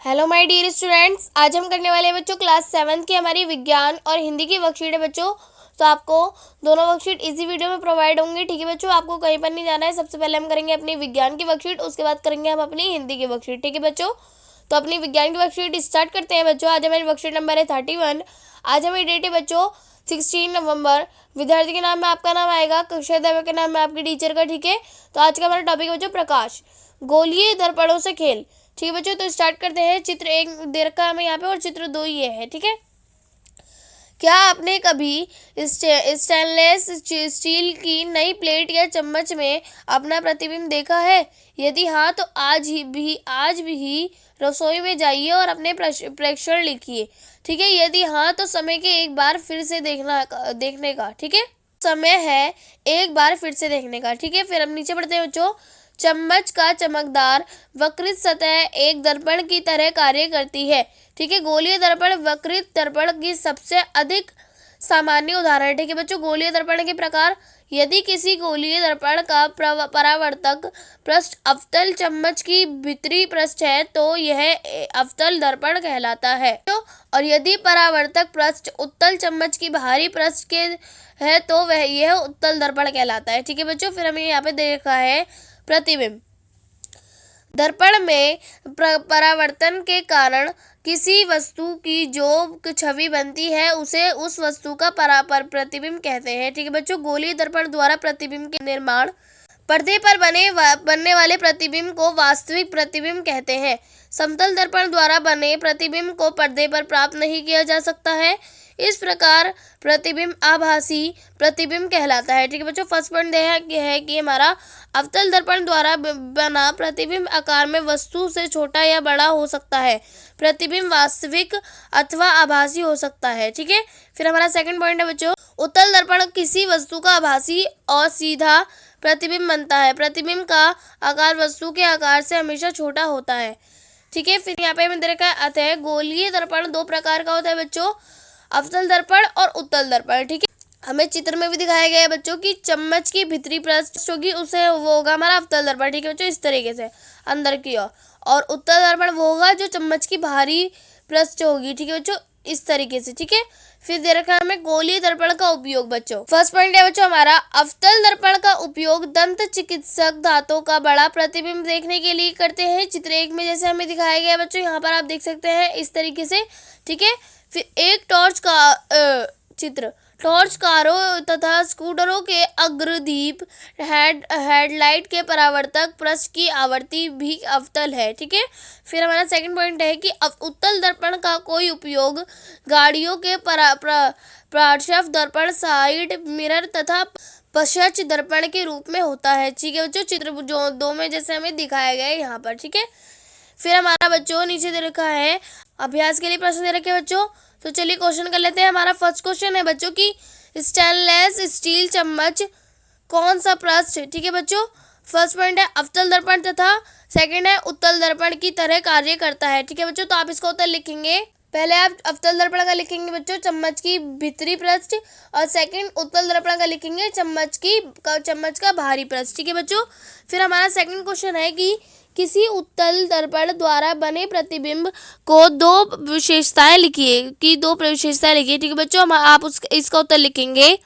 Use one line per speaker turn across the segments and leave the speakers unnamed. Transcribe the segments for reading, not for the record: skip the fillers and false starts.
Hello my dear students, आज हम करने वाले हैं बच्चों क्लास 7 की हमारी विज्ञान और हिंदी की वर्कशीट है बच्चों। तो आपको दोनों वर्कशीट इसी वीडियो में प्रोवाइड होंगी। ठीक है बच्चों, आपको कहीं पर नहीं जाना है। सबसे पहले हम करेंगे अपनी विज्ञान की वर्कशीट, उसके बाद करेंगे हम अपनी हिंदी की वर्कशीट। ठीक है बच्चों, तो अपनी विज्ञान की वर्कशीट स्टार्ट करते हैं बच्चों। आज हमारी वर्कशीट नंबर है 31। आज हमारी डेट है बच्चों 16 नवंबर। विद्यार्थी के नाम में आपका नाम आएगा, कक्षा अध्यापक के नाम में आपके टीचर का। ठीक है, तो आज का हमारा टॉपिक है बच्चों प्रकाश, गोलीय दर्पणों से खेल। ठीक है बच्चों, तो स्टार्ट करते हैं। चित्र 1 दे रखा है हमें यहाँ पे और चित्र 2 ये है। ठीक है, क्या आपने कभी स्टेनलेस स्टील की नई प्लेट या चम्मच में अपना प्रतिबिंब देखा है? यदि हाँ, तो आज भी रसोई में जाइए और अपने प्रेक्षण लिखिए। ठीक है, यदि हाँ तो समय के एक बार फिर से देखने का। ठीक है, समय है एक बार फिर से देखने का। ठीक है, फिर हम नीचे बढ़ते हैं बच्चों। चम्मच का चमकदार वक्रित सतह एक दर्पण की तरह कार्य करती है। ठीक है, गोलीय दर्पण वक्रित दर्पण की सबसे अधिक सामान्य उदाहरण है। ठीक है बच्चों, गोलीय दर्पण के प्रकार। यदि किसी गोलीय दर्पण का परावर्तक पृष्ठ अवतल चम्मच की भीतरी पृष्ठ है तो यह अवतल दर्पण कहलाता है। और यदि परावर्तक पृष्ठ उत्तल चम्मच की बाहरी पृष्ठ के है तो यह उत्तल दर्पण कहलाता है। ठीक है बच्चों, फिर हमें यहाँ पे देखा है प्रतिबिंब। दर्पण में परावर्तन के कारण किसी वस्तु की जो छवि बनती है उसे उस वस्तु का प्रतिबिंब कहते हैं। ठीक है बच्चों, गोलीय दर्पण द्वारा प्रतिबिंब के निर्माण। पर्दे पर बनने वाले प्रतिबिंब को वास्तविक प्रतिबिंब कहते हैं। समतल दर्पण द्वारा बने प्रतिबिंब को पर्दे पर प्राप्त नहीं किया जा सकता है। इस प्रकार प्रतिबिंब आभासी प्रतिबिंब कहलाता है। ठीक है बच्चों, फर्स्ट पॉइंट है कि हमारा अवतल दर्पण द्वारा बना प्रतिबिंब आकार में वस्तु से छोटा या बड़ा हो सकता है। प्रतिबिंब वास्तविक अथवा आभासी हो सकता है। ठीक है, फिर हमारा सेकंड पॉइंट है बच्चों, उत्तल दर्पण किसी वस्तु का आभासी और सीधा प्रतिबिंब बनता है। प्रतिबिंब का आकार वस्तु के आकार से हमेशा छोटा होता है। ठीक है, फिर यहाँ पे हमें दे रखा है अतः गोलीय दर्पण दो प्रकार का होता है बच्चों, अवतल दर्पण और उत्तल दर्पण। ठीक है, हमें चित्र में भी दिखाया गया है बच्चों की चम्मच की भीतरी पृष्ठ होगी उसे वो होगा हमारा अवतल दर्पण। ठीक है बच्चों, इस तरीके से अंदर की ओर। और उत्तल दर्पण वो होगा जो चम्मच की बाहरी पृष्ठ होगी। ठीक है बच्चों, इस तरीके से। ठीक है, फिर दे रखा है हमें गोलीय दर्पण का उपयोग बच्चों। फर्स्ट पॉइंट है बच्चों हमारा अवतल दर्पण का उपयोग दंत चिकित्सक दांतों का बड़ा प्रतिबिंब देखने के लिए करते हैं। चित्र 1 में जैसे हमें दिखाया गया है बच्चों, यहाँ पर आप देख सकते हैं इस तरीके से। ठीक है, फिर एक टॉर्च का चित्र। टॉर्च कारों तथा स्कूटरों के अग्रदीप हेडलाइट के परावर्तक पृष्ठ की आवृत्ति भी अवतल है। ठीक है, फिर हमारा सेकंड पॉइंट है कि उत्तल दर्पण का कोई उपयोग गाड़ियों के पार्श्व दर्पण, साइड मिरर तथा पश्चात दर्पण के रूप में होता है। ठीक है बच्चों, चित्र जो 2 में जैसे हमें दिखाया गया है यहाँ पर। ठीक है, फिर हमारा बच्चों नीचे दे रखा है अभ्यास के लिए प्रश्न दे रखे बच्चों। तो चलिए क्वेश्चन कर लेते हैं। हमारा फर्स्ट क्वेश्चन है बच्चों की स्टेनलेस स्टील चम्मच कौन सा पृष्ठ। ठीक है बच्चों, फर्स्ट पॉइंट है अवतल दर्पण तथा सेकंड है उत्तल दर्पण की तरह कार्य करता है। ठीक है बच्चों, तो आप इसका उत्तर लिखेंगे। पहले आप अवतल दर्पण का लिखेंगे बच्चों चम्मच की भीतरी पृष्ठ, और सेकंड उत्तल दर्पण का लिखेंगे चम्मच का बाहरी पृष्ठ। ठीक है बच्चों, फिर हमारा सेकंड क्वेश्चन है कि किसी उत्तल दर्पण द्वारा बने प्रतिबिंब को दो विशेषताएं लिखिए। ठीक है बच्चों, आप इसका उत्तर लिखेंगे।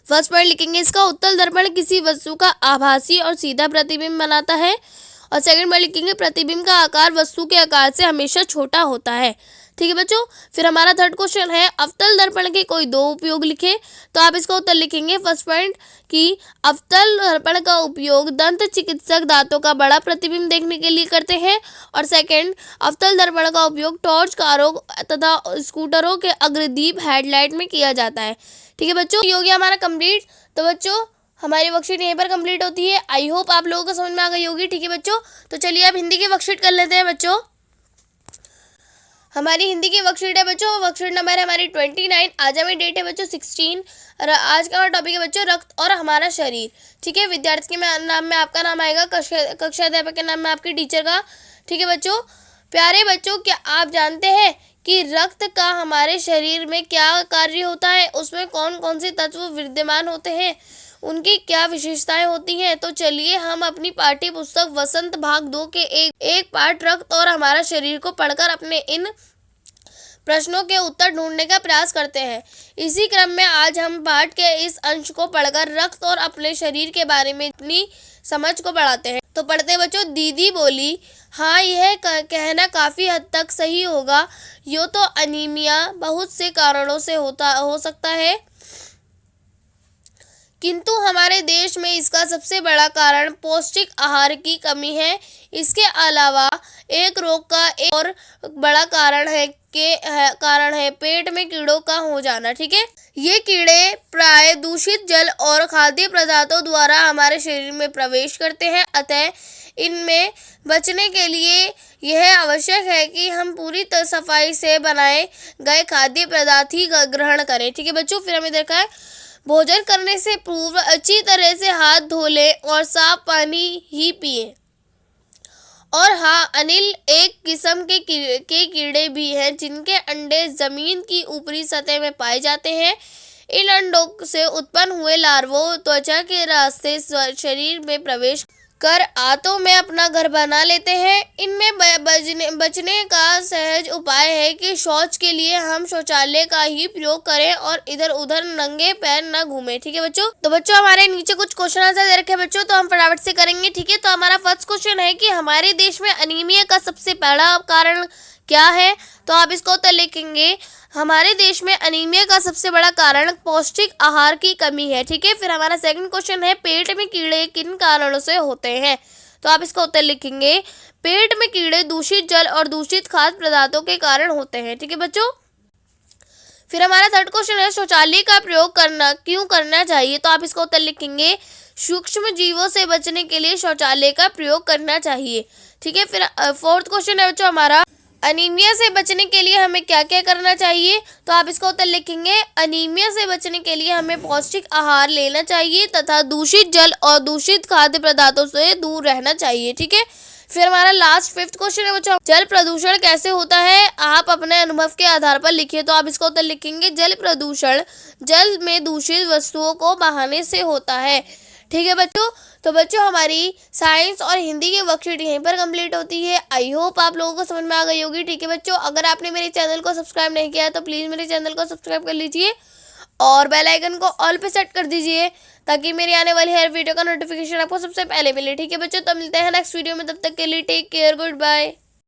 फर्स्ट पॉइंट लिखेंगे इसका, उत्तल दर्पण किसी वस्तु का आभासी और सीधा प्रतिबिंब बनाता है। और सेकंड पॉइंट लिखेंगे प्रतिबिंब का आकार वस्तु के आकार से हमेशा छोटा होता है। ठीक है बच्चों, फिर हमारा थर्ड क्वेश्चन है अवतल दर्पण के कोई दो उपयोग लिखे। तो आप इसका उत्तर लिखेंगे फर्स्ट पॉइंट कि अवतल दर्पण का उपयोग दंत चिकित्सक दांतों का बड़ा प्रतिबिंब देखने के लिए करते हैं, और सेकंड अवतल दर्पण का उपयोग टॉर्च, कारों तथा स्कूटरों के अग्रदीप हेडलाइट में किया जाता है। ठीक है बच्चों, ये हो गया हमारा कंप्लीट। तो बच्चों हमारी वर्कशीट यहीं पर कंप्लीट होती है। आई होप आप लोगों को समझ में आ गई होगी। ठीक है बच्चों, तो चलिए अब हिंदी की वर्कशीट कर लेते हैं बच्चों। हमारी हिंदी की वर्कशीट है बच्चों, वर्कशीट नंबर है हमारी 29। आज हमारी डेट है बच्चों 16। आज का हमारा टॉपिक है बच्चों रक्त और हमारा शरीर। ठीक है, विद्यार्थी के नाम में आपका नाम आएगा, कक्षा अध्यापक के नाम में आपके टीचर का। ठीक है बच्चों, प्यारे बच्चों, क्या आप जानते हैं कि रक्त का हमारे शरीर में क्या कार्य होता है, उसमें कौन कौन से तत्व विद्यमान होते हैं, उनकी क्या विशेषताएं होती हैं। तो चलिए हम अपनी पाठ्य पुस्तक वसंत भाग 2 के एक पाठ रक्त और हमारा शरीर को पढ़कर अपने इन प्रश्नों के उत्तर ढूंढने का प्रयास करते हैं। इसी क्रम में आज हम पाठ के इस अंश को पढ़कर रक्त और अपने शरीर के बारे में अपनी समझ को बढ़ाते हैं। तो पढ़ते बच्चों। दीदी बोली, हाँ यह कहना काफ़ी हद तक सही होगा। यो तो अनीमिया बहुत से कारणों से हो सकता है, किंतु हमारे देश में इसका सबसे बड़ा कारण पौष्टिक आहार की कमी है। इसके अलावा एक रोग का एक और बड़ा कारण है पेट में कीड़ों का हो जाना। ठीक है, ये कीड़े प्राय दूषित जल और खाद्य पदार्थों द्वारा हमारे शरीर में प्रवेश करते हैं। अतः इनमें बचने के लिए यह आवश्यक है कि हम पूरी सफाई से बनाए गए खाद्य पदार्थ ही ग्रहण करें। ठीक है बच्चों। फिर हमें देखा है, भोजन करने से पूर्व अच्छी तरह से हाथ धो लें और साफ पानी ही पिएं। और हाँ, अनिल एक किस्म के कीड़े भी हैं जिनके अंडे जमीन की ऊपरी सतह में पाए जाते हैं। इन अंडों से उत्पन्न हुए लार्वों त्वचा के रास्ते शरीर में प्रवेश कर आंतों में अपना घर बना लेते हैं। इनमें बचने का सहज उपाय है कि शौच के लिए हम शौचालय का ही प्रयोग करें और इधर उधर नंगे पैर न घूमें। ठीक है बच्चों। तो बच्चों हमारे नीचे कुछ क्वेश्चन आंसर दे रखे हैं बच्चों, तो हम फटाफट से करेंगे। ठीक है, तो हमारा फर्स्ट क्वेश्चन है कि हमारे देश में अनीमिया का सबसे बड़ा कारण क्या है। तो आप इसका उत्तर लिखेंगे, हमारे देश में अनीमिया का सबसे बड़ा कारण पौष्टिक आहार की कमी है। ठीक है। फिर हमारा सेकंड क्वेश्चन है, पेट में कीड़े किन कारणों से होते हैं। तो आप इसका उत्तर लिखेंगे, पेट में कीड़े दूषित जल और दूषित खाद्य पदार्थों के कारण होते हैं। ठीक है बच्चों। फिर हमारा थर्ड क्वेश्चन है, शौचालय का प्रयोग क्यों करना चाहिए। तो आप इसका उत्तर लिखेंगे, सूक्ष्म जीवों से बचने के लिए शौचालय का प्रयोग करना चाहिए। ठीक है। फिर फोर्थ क्वेश्चन है बच्चों हमारा, अनीमिया से बचने के लिए हमें क्या क्या करना चाहिए। तो आप इसका उत्तर लिखेंगे, अनीमिया से बचने के लिए हमें पौष्टिक आहार लेना चाहिए तथा दूषित जल और दूषित खाद्य पदार्थों से दूर रहना चाहिए। ठीक है। फिर हमारा लास्ट फिफ्थ क्वेश्चन है बच्चों, जल प्रदूषण कैसे होता है, आप अपने अनुभव के आधार पर लिखिए। तो आप इसका उत्तर लिखेंगे, जल प्रदूषण जल में दूषित वस्तुओं को बहाने से होता है। ठीक है बच्चों। तो बच्चों हमारी साइंस और हिंदी की वर्कशीट यहीं पर कंप्लीट होती है। आई होप आप लोगों को समझ में आ गई होगी। ठीक है बच्चों, अगर आपने मेरे चैनल को सब्सक्राइब नहीं किया है तो प्लीज़ मेरे चैनल को सब्सक्राइब कर लीजिए और बेल आइकन को ऑल पे सेट कर दीजिए ताकि मेरी आने वाली हर वीडियो का नोटिफिकेशन आपको सबसे पहले मिले। ठीक है बच्चों, तो मिलते हैं नेक्स्ट वीडियो में, तब तक के लिए टेक केयर, गुड बाय।